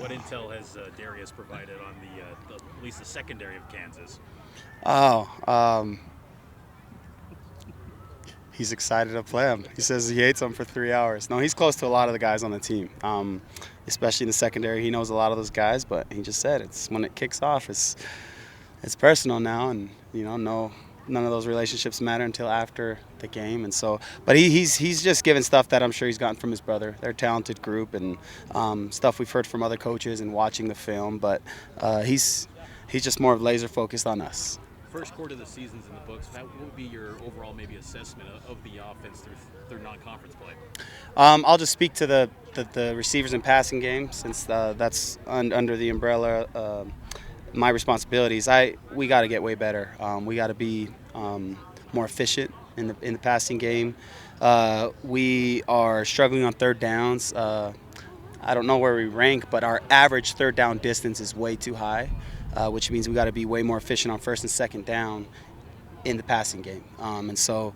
What intel has Darius provided on at least the secondary of Kansas? Oh, he's excited to play him. He says he hates him for 3 hours. No, he's close to a lot of the guys on the team, especially in the secondary. He knows a lot of those guys, but he just said it's when it kicks off, it's personal now, and no. None of those relationships matter until after the game, and so. But he's just given stuff that I'm sure he's gotten from his brother. They're a talented group, and stuff we've heard from other coaches and watching the film. But he's just more laser focused on us. First quarter of the season's in the books. What would be your overall maybe assessment of the offense through non-conference play? I'll just speak to the receivers and passing game since that's under the umbrella. My responsibilities. We got to get way better. We got to be more efficient in the passing game. We are struggling on third downs. I don't know where we rank, but our average third down distance is way too high, which means we got to be way more efficient on first and second down in the passing game. And so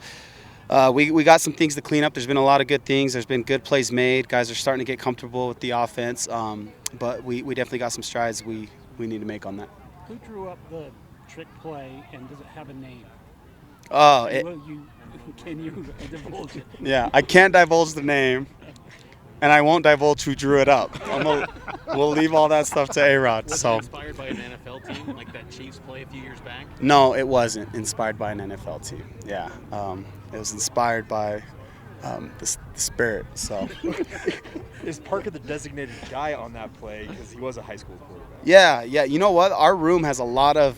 we got some things to clean up. There's been a lot of good things. There's been good plays made. Guys are starting to get comfortable with the offense. But we definitely got some strides we need to make on that. Who drew up the trick play, and does it have a name? Oh, Can you divulge it? Yeah, I can't divulge the name, and I won't divulge who drew it up. We'll leave all that stuff to A-Rod. Was So it inspired by an NFL team like that Chiefs play a few years back? no, it wasn't inspired by an NFL team. Yeah, it was inspired by the spirit. So Is Parker the designated guy on that play because he was a high school quarterback? yeah. You know what? Our room has a lot of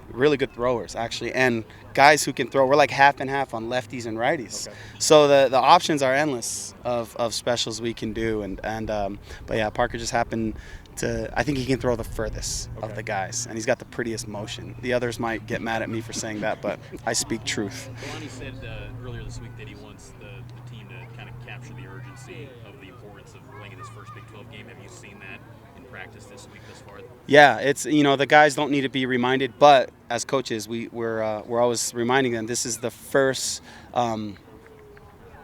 really good throwers actually, and guys who can throw. We're like half and half on lefties and righties. Okay. So the options are endless of specials we can do, but yeah, Parker just happened to. I think he can throw the furthest of the guys, and he's got the prettiest motion. The others might get mad at me for saying that, but I speak truth. Kalani said earlier this week that he wants the team to kind of capture the urgency of the importance of playing in his first Big 12 game. Have you seen that in practice this week thus far? Yeah, it's the guys don't need to be reminded, but as coaches, we're always reminding them this is the first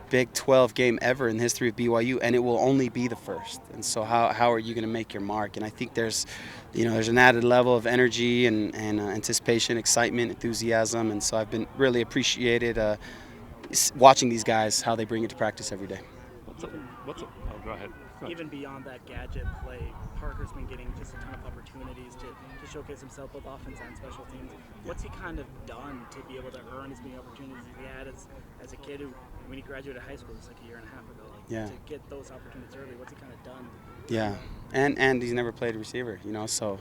Big 12 game ever in the history of BYU, and it will only be the first. And so how are you going to make your mark? And I think there's an added level of energy and anticipation, excitement, enthusiasm, and so I've been really appreciated watching these guys, how they bring it to practice every day. Oh, go ahead. Even beyond that gadget play, Parker's been getting just a ton of opportunities to showcase himself both offense and special teams. What's he kind of done to be able to earn as many opportunities as he had as a kid who, when he graduated high school, just like a year and a half ago, Yeah. to get those opportunities early? What's he kind of done? Yeah, and he's never played receiver, so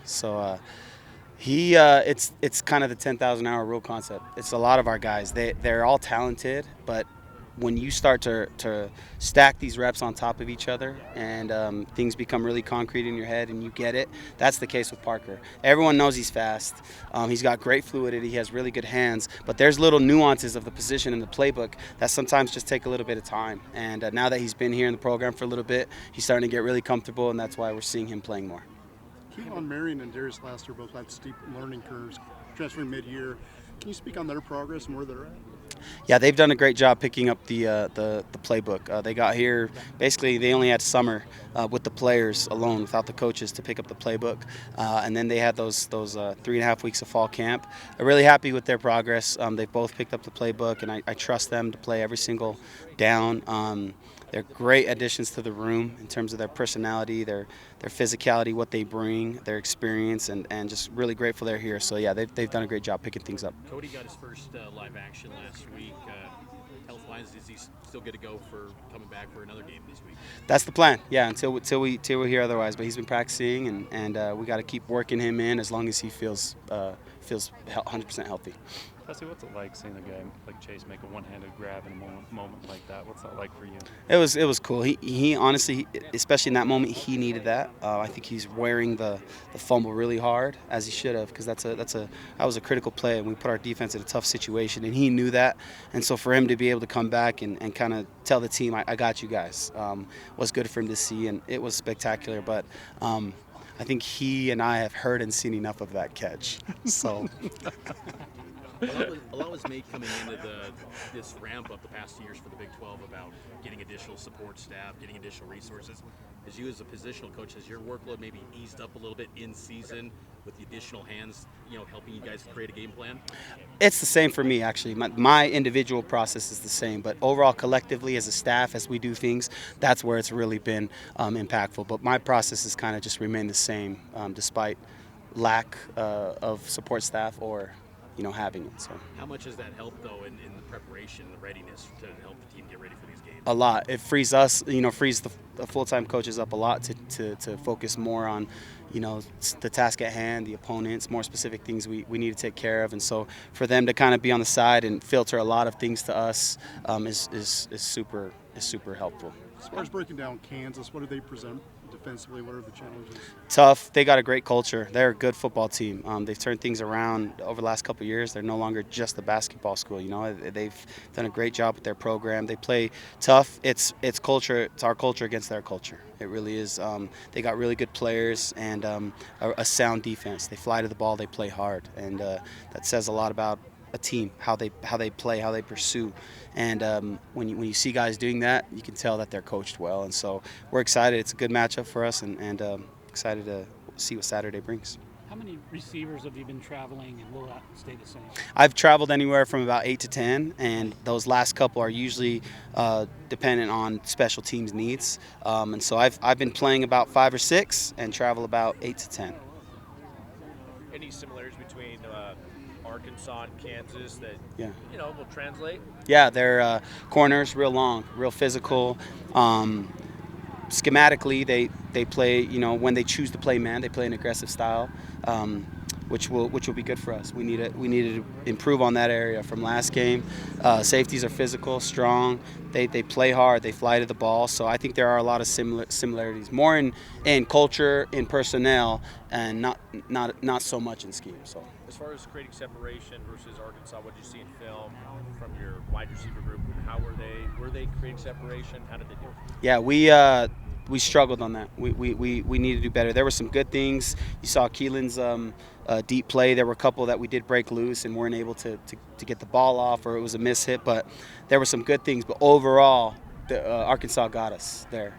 it's kind of the 10,000-hour rule concept. It's a lot of our guys. They're all talented, but when you start to stack these reps on top of each other and things become really concrete in your head and you get it, that's the case with Parker. Everyone knows he's fast. He's got great fluidity. He has really good hands. But there's little nuances of the position in the playbook that sometimes just take a little bit of time. And now that he's been here in the program for a little bit, he's starting to get really comfortable, and that's why we're seeing him playing more. Keelan Marion and Darius Laster both had steep learning curves, transferring mid-year. Can you speak on their progress and where they're at? Yeah, they've done a great job picking up the playbook. They got here, basically they only had summer with the players alone without the coaches to pick up the playbook. And then they had those 3.5 weeks of fall camp. I'm really happy with their progress. They've both picked up the playbook, and I trust them to play every single down. They're great additions to the room in terms of their personality, their physicality, what they bring, their experience, and just really grateful they're here. So, yeah, they've done a great job picking things up. Cody got his first live action last week. Health-wise, is he still good to go for coming back for another game this week? That's the plan, yeah, until we hear otherwise. But he's been practicing, and we got to keep working him in as long as he feels 100% healthy. Fesi, what's it like seeing a guy like Chase make a one-handed grab in a moment like that? What's that like for you? It was cool. He honestly, especially in that moment, he needed that. I think he's wearing the fumble really hard, as he should have, because that was a critical play, and we put our defense in a tough situation, and he knew that. And so for him to be able to come back and kind of tell the team, I got you guys, was good for him to see, and it was spectacular. But I think he and I have heard and seen enough of that catch. So. A lot was made coming into this ramp up the past 2 years for the Big 12 about getting additional support staff, getting additional resources. As you as a positional coach, has your workload maybe eased up a little bit in season with the additional hands, helping you guys create a game plan? It's the same for me, actually. My individual process is the same, but overall, collectively, as a staff, as we do things, that's where it's really been impactful. But my process has kind of just remained the same, despite lack of support staff or having it. So How much has that helped, though, in the preparation, the readiness to help the team get ready for these games? a lot. It frees us, frees the full-time coaches up a lot to focus more on, the task at hand, the opponents, more specific things we need to take care of. And so for them to kind of be on the side and filter a lot of things to us is super helpful. As far as breaking down Kansas, what do they present defensively? What are the challenges? Tough. They got a great culture. They're a good football team. They've turned things around over the last couple of years. They're no longer just a basketball school. They've done a great job with their program. They play tough. It's culture. It's our culture against their culture. It really is. They got really good players and a sound defense. They fly to the ball. They play hard, and that says a lot about a team, how they play, how they pursue. And when you see guys doing that, you can tell that they're coached well. And so we're excited. It's a good matchup for us, and excited to see what Saturday brings. How many receivers have you been traveling, and will that stay the same? I've traveled anywhere from about 8 to 10, and those last couple are usually dependent on special teams needs. And so I've been playing about 5 or 6 and travel about 8 to 10. Any similarities between Arkansas and Kansas that Yeah. will translate? Yeah, they're corners, real long, real physical. Schematically, they play. When they choose to play man, they play an aggressive style, which will be good for us. We need to improve on that area from last game. Safeties are physical, strong. They play hard. They fly to the ball. So I think there are a lot of similarities, more in culture, in personnel, and not so much in scheme. So. As far as creating separation versus Arkansas, what did you see in film from your wide receiver group? How were they? Were they creating separation? How did they do it? Yeah, we struggled on that. We need to do better. There were some good things. You saw Keelan's deep play. There were a couple that we did break loose and weren't able to get the ball off, or it was a miss hit. But there were some good things. But overall, Arkansas got us there.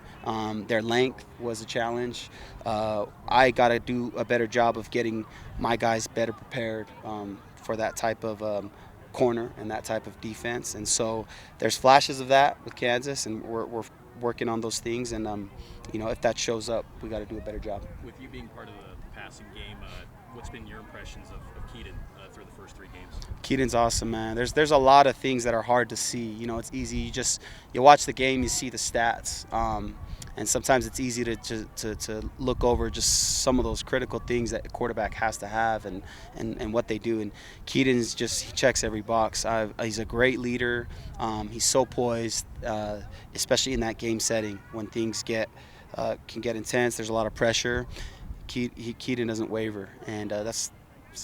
Their length was a challenge. I got to do a better job of getting my guys better prepared for that type of corner and that type of defense. And so there's flashes of that with Kansas, and we're working on those things. And if that shows up, we got to do a better job. With you being part of the passing game, what's been your impressions of Keaton through the first 3 games? Keaton's awesome, man. There's a lot of things that are hard to see. It's easy. You watch the game, you see the stats, and sometimes it's easy to look over just some of those critical things that a quarterback has to have and what they do. And Keaton's he checks every box. He's a great leader. He's so poised, especially in that game setting when things can get intense. There's a lot of pressure. Keaton doesn't waver, and it's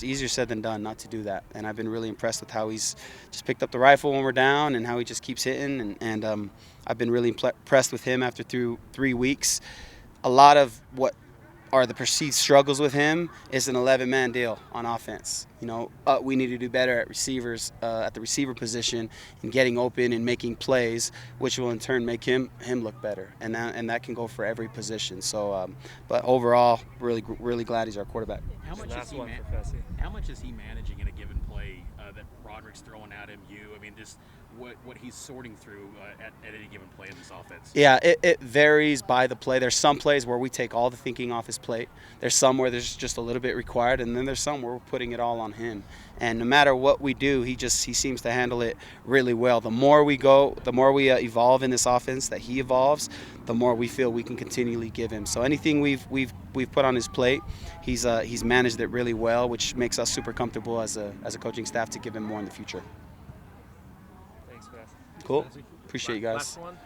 easier said than done not to do that. And I've been really impressed with how he's just picked up the rifle when we're down and how he just keeps hitting. And I've been really impressed with him after 3 weeks. A lot of what are the perceived struggles with him is an 11-man deal on offense. We need to do better at receivers, at the receiver position, and getting open and making plays, which will in turn make him look better. And that can go for every position. So, but overall, really glad he's our quarterback. How much is he managing in a given play that Roderick's throwing at him? Just what he's sorting through at any given play in this offense? Yeah, it varies by the play. There's some plays where we take all the thinking off his plate. There's some where there's just a little bit required, and then there's some where we're putting it all on him. And no matter what we do, he seems to handle it really well. The more we go, the more we evolve in this offense, that he evolves, the more we feel we can continually give him. So anything we've put on his plate, he's managed it really well, which makes us super comfortable as a coaching staff to give him more in the future. Thanks, Fesi. Cool. Appreciate you guys. Last one.